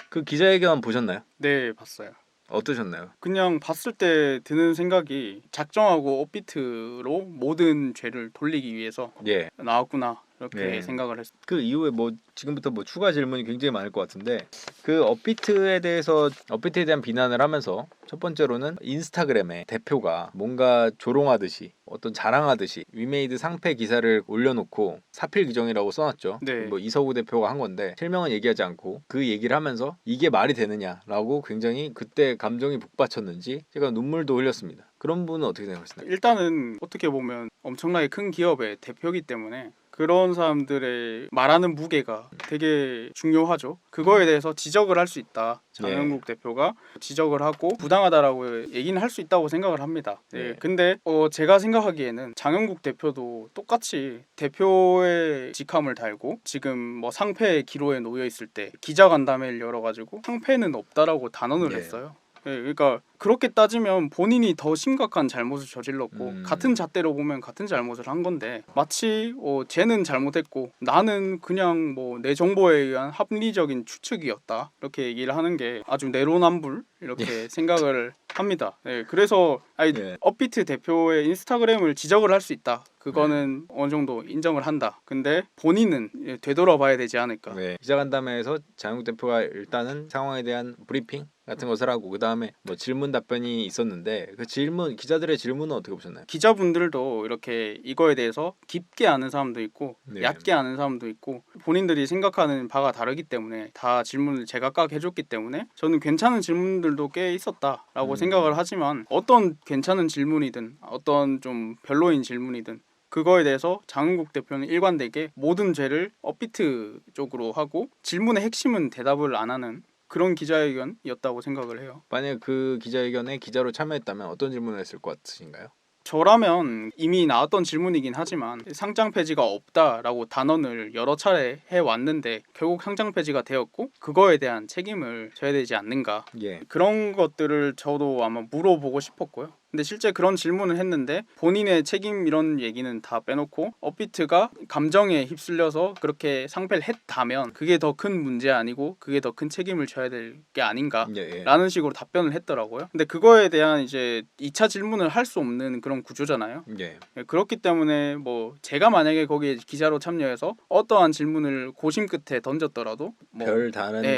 그 기자회견 보셨나요? 네, 봤어요. 어떠셨나요? 그냥 봤을 때 드는 생각이 작정하고 업비트로 모든 죄를 돌리기 위해서 예. 나왔구나 이렇게 예. 생각을 했어요. 그 이후에 뭐 지금부터 뭐 추가 질문이 굉장히 많을 것 같은데 그 업비트에 대한 비난을 하면서 첫 번째로는 인스타그램에 대표가 뭔가 조롱하듯이 어떤 자랑하듯이 위메이드 상패 기사를 올려놓고 사필 규정이라고 써놨죠. 네. 뭐 이서구 대표가 한 건데 실명은 얘기하지 않고 그 얘기를 하면서 이게 말이 되느냐라고 굉장히 그때 감정이 북받쳤는지 제가 눈물도 흘렸습니다. 그런 부분은 어떻게 생각하시나요? 일단은 어떻게 보면 엄청나게 큰 기업의 대표이기 때문에 그런 사람들의 말하는 무게가 되게 중요하죠. 그거에 대해서 지적을 할 수 있다. 장영국 대표가 지적을 하고 부당하다라고 얘기는 할 수 있다고 생각을 합니다. 네. 근데 제가 생각하기에는 장영국 대표도 똑같이 대표의 직함을 달고 지금 뭐 상패 기로에 놓여 있을 때 기자간담회를 열어가지고 상패는 없다라고 단언을 했어요. 네, 그러니까 그렇게 따지면 본인이 더 심각한 잘못을 저질렀고 같은 잣대로 보면 같은 잘못을 한 건데 마치 쟤는 잘못했고 나는 그냥 뭐 내 정보에 의한 합리적인 추측이었다 이렇게 얘기를 하는 게 아주 내로남불 이렇게 생각을 합니다. 네, 그래서 업비트 대표의 인스타그램을 지적을 할 수 있다. 그거는 어느 정도 인정을 한다. 근데 본인은 되돌아봐야 되지 않을까. 기자간담회에서 장욱 대표가 일단은 상황에 대한 브리핑 같은 것을 하고 그 다음에 뭐 질문 답변이 있었는데 그 질문 기자들의 질문은 어떻게 보셨나요? 기자분들도 이렇게 이거에 대해서 깊게 아는 사람도 있고 얕게 아는 사람도 있고 본인들이 생각하는 바가 다르기 때문에 다 질문을 제각각 해줬기 때문에 저는 괜찮은 질문들도 꽤 있었다라고 생각을 하지만 어떤 괜찮은 질문이든 어떤 좀 별로인 질문이든 그거에 대해서 장은국 대표는 일관되게 모든 죄를 업비트 쪽으로 하고 질문의 핵심은 대답을 안 하는 그런 기자회견이었다고 생각을 해요. 만약 그 기자회견에 기자로 참여했다면 어떤 질문을 했을 것 같으신가요? 저라면 이미 나왔던 질문이긴 하지만 상장 폐지가 없다라고 단언을 여러 차례 해왔는데 결국 상장 폐지가 되었고 그거에 대한 책임을 져야 되지 않는가 그런 것들을 저도 아마 물어보고 싶었고요. 근데 실제 그런 질문을 했는데 본인의 책임 이런 얘기는 다 빼놓고 업비트가 감정에 휩쓸려서 그렇게 상패를 했다면 그게 더 큰 문제 아니고 그게 더 큰 책임을 져야 될 게 아닌가라는 식으로 답변을 했더라고요. 근데 그거에 대한 이제 2차 질문을 할 수 없는 그런 구조잖아요. 그렇기 때문에 뭐 제가 만약에 거기에 기자로 참여해서 어떠한 질문을 고심 끝에 던졌더라도 뭐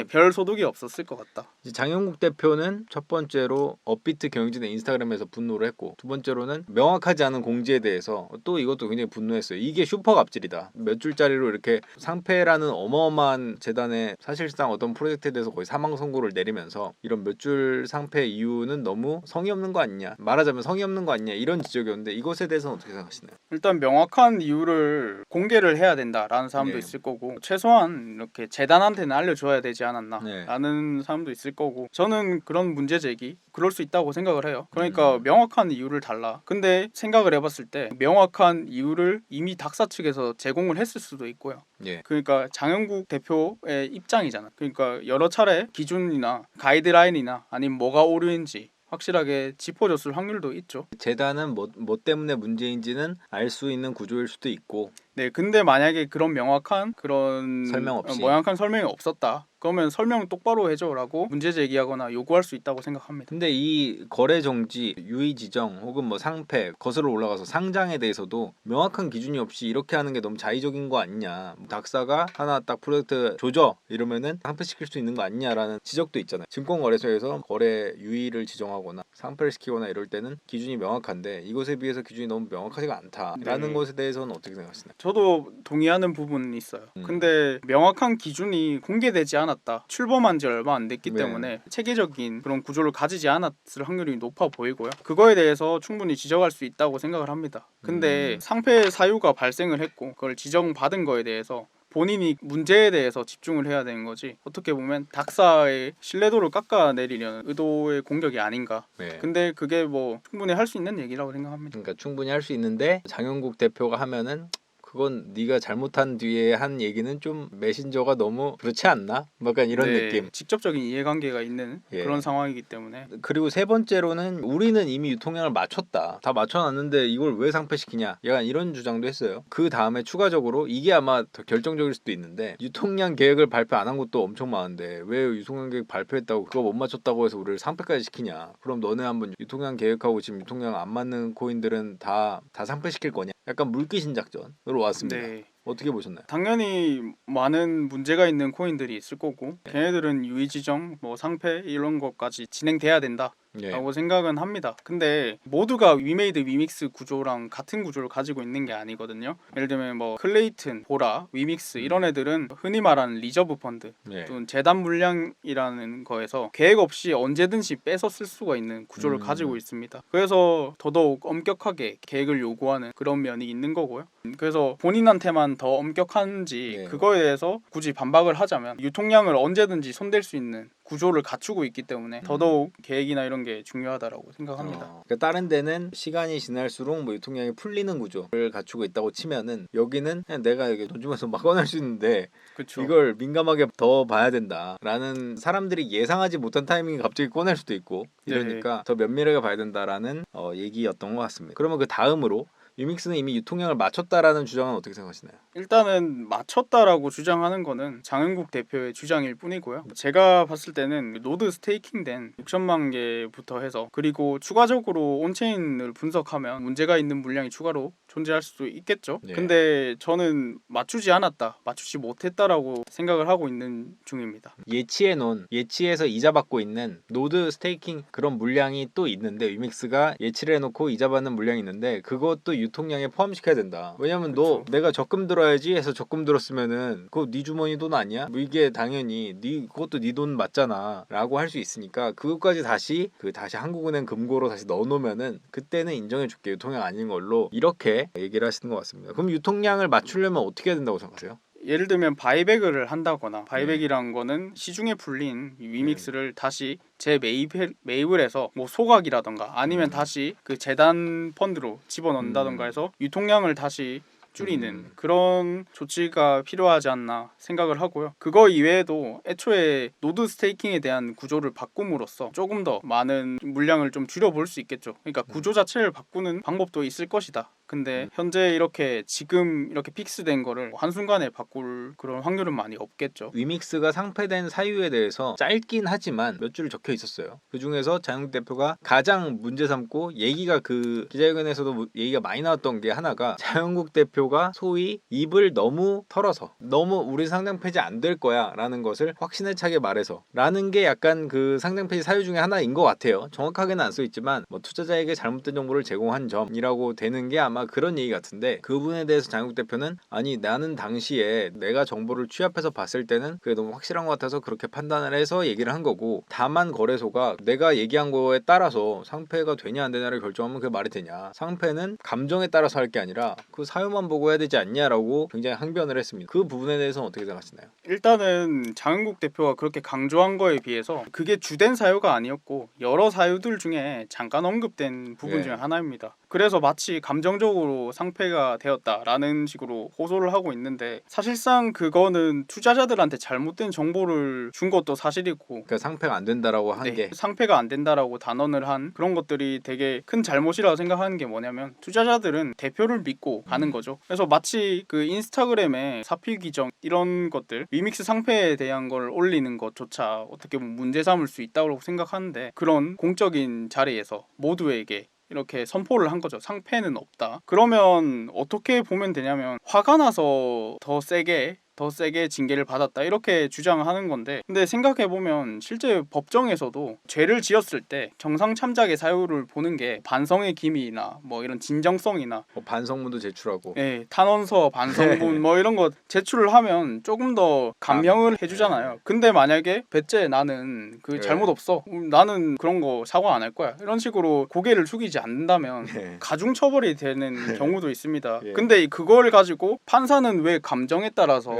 별 소득이 없었을 것 같다. 장영국 대표는 첫 번째로 업비트 경영진의 인스타그램에서 분노를 했고 두 번째로는 명확하지 않은 공지에 대해서 또 이것도 굉장히 분노했어요. 이게 슈퍼 갑질이다. 몇 줄짜리로 이렇게 상패라는 어마어마한 재단에 사실상 어떤 프로젝트에 대해서 거의 사망 선고를 내리면서 이런 몇 줄 상패 이유는 너무 성의 없는 거 아니냐, 말하자면 성의 없는 거 아니냐 이런 지적이었는데 이것에 대해서는 어떻게 생각하시나요? 일단 명확한 이유를 공개를 해야 된다라는 사람도 있을 거고 최소한 이렇게 재단한테는 알려줘야 되지 않았나 라는 사람도 있을 거고 저는 그런 문제 제기 그럴 수 있다고 생각을 해요. 그러니까 명확한 이유를 달라. 근데 생각을 해봤을 때 명확한 이유를 이미 닥사 측에서 제공을 했을 수도 있고요. 그러니까 장영국 대표의 입장이잖아. 그러니까 여러 차례 기준이나 가이드라인이나 아니면 뭐가 오류인지 확실하게 짚어줬을 확률도 있죠. 재단은 뭐 때문에 문제인지는 알 수 있는 구조일 수도 있고 네, 근데 만약에 그런 명확한 그런 설명 없이 명확한 설명이 없었다. 그러면 설명 똑바로 해줘라고 문제 제기하거나 요구할 수 있다고 생각합니다. 근데 이 거래 정지, 유의 지정 혹은 뭐 상패, 거슬러 올라가서 상장에 대해서도 명확한 기준이 없이 이렇게 하는 게 너무 자의적인 거 아니냐. 닥사가 하나 딱 프로젝트 조져 이러면은 상패시킬 수 있는 거 아니냐라는 지적도 있잖아요. 증권거래소에서 거래 유의를 지정하거나 상패를 시키거나 이럴 때는 기준이 명확한데 이것에 비해서 기준이 너무 명확하지가 않다라는 것에 대해서는 어떻게 생각하시나요? 저도 동의하는 부분이 있어요. 근데 명확한 기준이 공개되지 않았다. 출범한 지 얼마 안 됐기 때문에 체계적인 그런 구조를 가지지 않았을 확률이 높아 보이고요. 그거에 대해서 충분히 지적할 수 있다고 생각을 합니다. 근데 상패 사유가 발생을 했고 그걸 지정받은 거에 대해서 본인이 문제에 대해서 집중을 해야 되는 거지 어떻게 보면 닥사의 신뢰도를 깎아내리려는 의도의 공격이 아닌가. 근데 그게 뭐 충분히 할 수 있는 얘기라고 생각합니다. 그러니까 충분히 할 수 있는데 장영국 대표가 하면은 그건 네가 잘못한 뒤에 한 얘기는 좀 메신저가 너무 그렇지 않나? 뭐 약간 이런 네, 느낌. 직접적인 이해관계가 있는 예. 그런 상황이기 때문에. 그리고 세 번째로는 우리는 이미 유통량을 맞췄다. 다 맞춰놨는데 이걸 왜 상폐시키냐? 약간 이런 주장도 했어요. 그 다음에 추가적으로 이게 아마 더 결정적일 수도 있는데 유통량 계획을 발표 안 한 것도 엄청 많은데 왜 유통량 계획 발표했다고 그거 못 맞췄다고 해서 우리를 상폐까지 시키냐? 그럼 너네 한번 유통량 계획하고 지금 유통량 안 맞는 코인들은 다 상폐시킬 거냐? 약간 물귀신 작전으로 왔습니다. 네. 어떻게 보셨나요? 당연히 많은 문제가 있는 코인들이 있을 거고 걔네들은 유의 지정, 뭐 상패 이런 것까지 진행돼야 된다. 예. 라고 생각은 합니다. 근데 모두가 위메이드 위믹스 구조랑 같은 구조를 가지고 있는 게 아니거든요. 예를 들면 뭐 클레이튼, 보라, 위믹스 이런 애들은 흔히 말하는 리저브 펀드 예. 또는 재단 물량이라는 거에서 계획 없이 언제든지 빼서 쓸 수가 있는 구조를 가지고 있습니다. 그래서 더더욱 엄격하게 계획을 요구하는 그런 면이 있는 거고요. 그래서 본인한테만 더 엄격한지 네. 그거에 대해서 굳이 반박을 하자면 유통량을 언제든지 손댈 수 있는 구조를 갖추고 있기 때문에 더더욱 계획이나 이런 게 중요하다라고 생각합니다. 그러니까 다른 데는 시간이 지날수록 뭐 유통량이 풀리는 구조를 갖추고 있다고 치면은 여기는 그냥 내가 여기 돈 주면서 막 꺼낼 수 있는데 그렇죠. 이걸 민감하게 더 봐야 된다라는 사람들이 예상하지 못한 타이밍에 갑자기 꺼낼 수도 있고 이러니까 더 면밀하게 봐야 된다라는 얘기였던 것 같습니다. 그러면 그 다음으로 유믹스는 이미 유통량을 맞췄다라는 주장은 어떻게 생각하시나요? 일단은 맞췄다라고 주장하는 거는 장은국 대표의 주장일 뿐이고요. 제가 봤을 때는 노드 스테이킹된 6천만 개부터 해서 그리고 추가적으로 온체인을 분석하면 문제가 있는 물량이 추가로 존재할 수도 있겠죠. 네. 근데 저는 맞추지 않았다, 맞추지 못했다라고 생각을 하고 있는 중입니다. 예치해서 이자 받고 있는 노드 스테이킹 그런 물량이 또 있는데 위믹스가 예치를 해놓고 이자 받는 물량이 있는데 그것도 유통량에 포함시켜야 된다. 왜냐면 너 내가 적금 들어야지 해서 적금 들었으면은 그거 네 주머니 돈 아니야? 뭐 이게 당연히 그것도 네 돈 맞잖아 라고 할 수 있으니까 그것까지 다시 한국은행 금고로 다시 넣어놓으면은 그때는 인정해줄게 유통량 아닌 걸로 이렇게 얘기를 하시는 것 같습니다. 그럼 유통량을 맞추려면 어떻게 해야 된다고 생각하세요? 예를 들면 바이백을 한다거나 바이백이란 거는 시중에 풀린 위믹스를 다시 재매입을 해서 뭐 소각이라던가 아니면 다시 그 재단 펀드로 집어넣는다던가 해서 유통량을 다시 줄이는 그런 조치가 필요하지 않나 생각을 하고요. 그거 이외에도 애초에 노드 스테이킹에 대한 구조를 바꿈으로써 조금 더 많은 물량을 좀 줄여볼 수 있겠죠. 그러니까 구조 자체를 바꾸는 방법도 있을 것이다. 근데 현재 지금 이렇게 픽스된 거를 한순간에 바꿀 그런 확률은 많이 없겠죠. 위믹스가 상폐된 사유에 대해서 짧긴 하지만 몇 줄 적혀 있었어요. 그 중에서 장윤국 대표가 가장 문제 삼고 얘기가 그 기자회견에서도 얘기가 많이 나왔던 게 하나가 장윤국 대표가 소위 입을 너무 털어서 너무 우리 상장 폐지 안 될 거야 라는 것을 확신에 차게 말해서 라는 게 약간 그 상장 폐지 사유 중에 하나인 것 같아요. 정확하게는 안 써있지만 뭐 투자자에게 잘못된 정보를 제공한 점이라고 되는 게 아마 그런 얘기 같은데 그 부분에 대해서 장윤국 대표는 아니 나는 당시에 내가 정보를 취합해서 봤을 때는 그게 너무 확실한 것 같아서 그렇게 판단을 해서 얘기를 한 거고 다만 거래소가 내가 얘기한 거에 따라서 상폐가 되냐 안 되냐를 결정하면 그게 말이 되냐 상폐는 감정에 따라서 할 게 아니라 그 사유만 보고 해야 되지 않냐라고 굉장히 항변을 했습니다. 그 부분에 대해서는 어떻게 생각하시나요? 일단은 장은국 대표가 그렇게 강조한 거에 비해서 그게 주된 사유가 아니었고 여러 사유들 중에 잠깐 언급된 부분 중에 하나입니다. 그래서 마치 감정적으로 상폐가 되었다라는 식으로 호소를 하고 있는데 사실상 그거는 투자자들한테 잘못된 정보를 준 것도 사실이고 그러니까 상폐가 안 된다라고 한 게 상폐가 안 된다라고 단언을 한 그런 것들이 되게 큰 잘못이라고 생각하는 게 뭐냐면 투자자들은 대표를 믿고 가는 거죠. 그래서 마치 그 인스타그램에 사필 기정 이런 것들 위믹스 상폐에 대한 걸 올리는 것조차 어떻게 보면 문제 삼을 수 있다고 생각하는데 그런 공적인 자리에서 모두에게 이렇게 선포를 한 거죠. 상패는 없다. 그러면 어떻게 보면 되냐면 화가 나서 더 세게 징계를 받았다 이렇게 주장하는 건데 근데 생각해보면 실제 법정에서도 죄를 지었을 때 정상 참작의 사유를 보는 게 반성의 기미나 뭐 이런 진정성이나 반성문도 제출하고 탄원서 반성문 뭐 이런 거 제출을 하면 조금 더 감형을 해주잖아요. 근데 만약에 배째 나는 그 잘못 없어 나는 그런 거 사과 안 할 거야 이런 식으로 고개를 숙이지 않는다면 가중처벌이 되는 경우도 있습니다. 근데 그걸 가지고 판사는 왜 감정에 따라서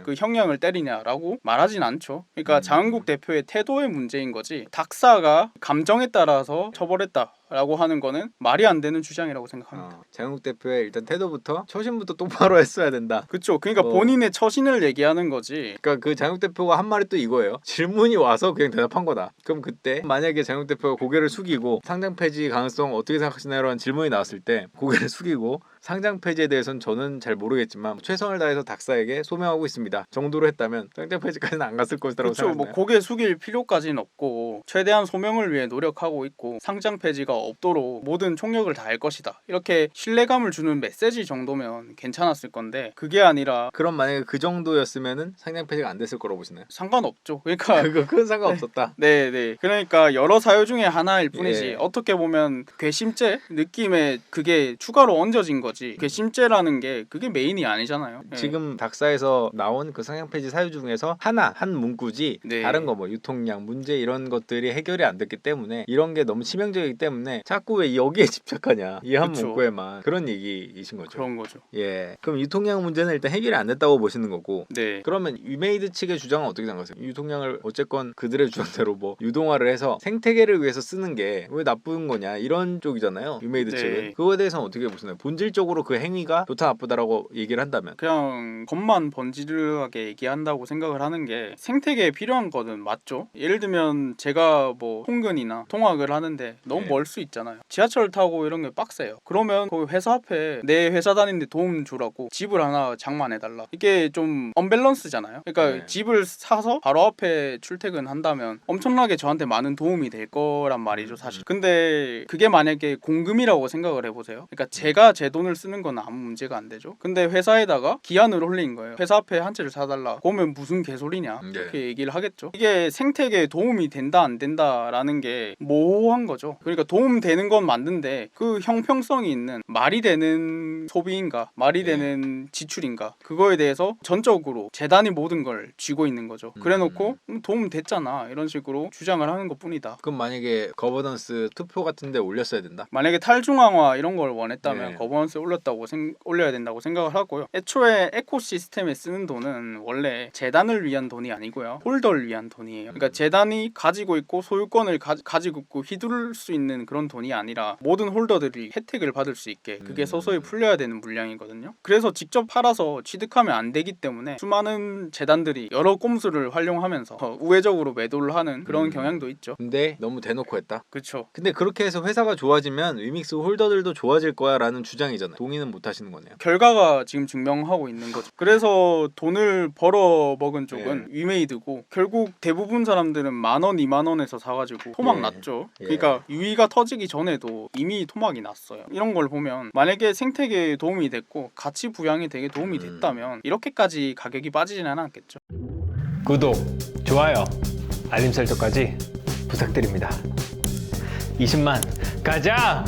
그 형량을 때리냐라고 말하진 않죠. 그러니까 장은국 대표의 태도의 문제인 거지 닥사가 감정에 따라서 처벌했다 된다라고 하는 거는 말이 안 되는 주장이라고 생각합니다. 장욱 대표의 일단 태도부터 처신부터 똑바로 했어야 된다. 그렇죠. 그러니까 뭐. 본인의 처신을 얘기하는 거지. 그러니까 그 장욱 대표가 한 말이 또 이거예요. 질문이 와서 그냥 대답한 거다. 그럼 그때 만약에 장욱 대표가 고개를 숙이고 상장 폐지 가능성 어떻게 생각하시나요라는 질문이 나왔을 때 고개를 숙이고 상장 폐지에 대해서는 저는 잘 모르겠지만 최선을 다해서 닥사에게 소명하고 있습니다 정도로 했다면 상장 폐지까지는 안 갔을 것이라고 그렇죠. 뭐 생각하나요? 고개 숙일 필요까지는 없고 최대한 소명을 위해 노력하고 있고 상장 폐지가 없도록 모든 총력을 다할 것이다. 이렇게 신뢰감을 주는 메시지 정도면 괜찮았을 건데 그게 아니라 그럼 만약에 그 정도였으면은 상장 폐지가 안 됐을 거라고 보시나요? 상관없죠. 그러니까 그거 큰 상관없었다. 네. 그러니까 여러 사유 중에 하나일 뿐이지 예. 어떻게 보면 괘씸죄 느낌의 그게 추가로 얹어진 거지. 괘씸죄라는 게 그게 메인이 아니잖아요. 예. 지금 닥사에서 나온 그 상장 폐지 사유 중에서 한 문구지 네. 다른 거 뭐 유통량 문제 이런 것들이 해결이 안 됐기 때문에 이런 게 너무 치명적이기 때문에 자꾸 왜 여기에 집착하냐 이 한 그쵸. 문구에만 그런 얘기이신 거죠. 그런 거죠. 예. 그럼 유통량 문제는 일단 해결이 안 됐다고 보시는 거고 네. 그러면 위메이드 측의 주장은 어떻게 생각하세요? 유통량을 어쨌건 그들의 주장대로 뭐 유동화를 해서 생태계를 위해서 쓰는 게 왜 나쁜 거냐 이런 쪽이잖아요. 위메이드 네. 측은 그거에 대해서는 어떻게 보시나요? 본질적으로 그 행위가 좋다 나쁘다라고 얘기를 한다면 그냥 겉만 번지르르하게 얘기한다고 생각을 하는 게 생태계에 필요한 거는 맞죠. 예를 들면 제가 뭐 통근이나 통학을 하는데 너무 네. 멀 수 있잖아요. 지하철 타고 이런 게 빡세요. 그러면 그 회사 앞에 내 회사 다니는데 도움 주라고 집을 하나 장만해달라. 이게 좀 언밸런스잖아요. 그러니까 네. 집을 사서 바로 앞에 출퇴근한다면 엄청나게 저한테 많은 도움이 될 거란 말이죠 사실. 근데 그게 만약에 공금이라고 생각을 해보세요. 그러니까 제가 제 돈을 쓰는 건 아무 문제가 안 되죠. 근데 회사에다가 기한을 올린 거예요. 회사 앞에 한 채를 사달라. 그러면 무슨 개소리냐 네. 이렇게 얘기를 하겠죠. 이게 생태계에 도움이 된다 안 된다라는 게 모호한 거죠. 그러니까 도움되는 건 맞는데 그 형평성이 있는 말이 되는 소비인가 말이 네. 되는 지출인가 그거에 대해서 전적으로 재단이 모든 걸 쥐고 있는 거죠. 그래놓고 도움 됐잖아 이런 식으로 주장을 하는 것뿐이다. 그럼 만약에 거버넌스 투표 같은 데 올렸어야 된다? 만약에 탈중앙화 이런 걸 원했다면 네. 거버넌스에 올려야 된다고 생각을 하고요. 애초에 에코시스템에 쓰는 돈은 원래 재단을 위한 돈이 아니고요. 홀더를 위한 돈이에요. 그러니까 재단이 가지고 있고 소유권을 가지고 있고 휘두를 수 있는 그런 돈이 아니라 모든 홀더들이 혜택을 받을 수 있게 그게 서서히 풀려야 되는 물량이거든요. 그래서 직접 팔아서 취득하면 안 되기 때문에 수많은 재단들이 여러 꼼수를 활용하면서 우회적으로 매도를 하는 그런 경향도 있죠. 근데 너무 대놓고 했다. 그렇죠. 근데 그렇게 해서 회사가 좋아지면 위믹스 홀더들도 좋아질 거야 라는 주장이잖아요. 동의는 못 하시는 거네요. 결과가 지금 증명하고 있는 거죠. 그래서 돈을 벌어 먹은 쪽은 예. 위메이드고 결국 대부분 사람들은 10,000원, 20,000원에서 사가지고 토막 예. 났죠. 예. 그러니까 유의가 터지기 전에도 이미 토막이 났어요. 이런 걸 보면 만약에 생태계에 도움이 됐고 가치 부양이 되게 도움이 됐다면 이렇게까지 가격이 빠지지는 않았겠죠. 구독, 좋아요, 알림 설정까지 부탁드립니다. 20만 가자!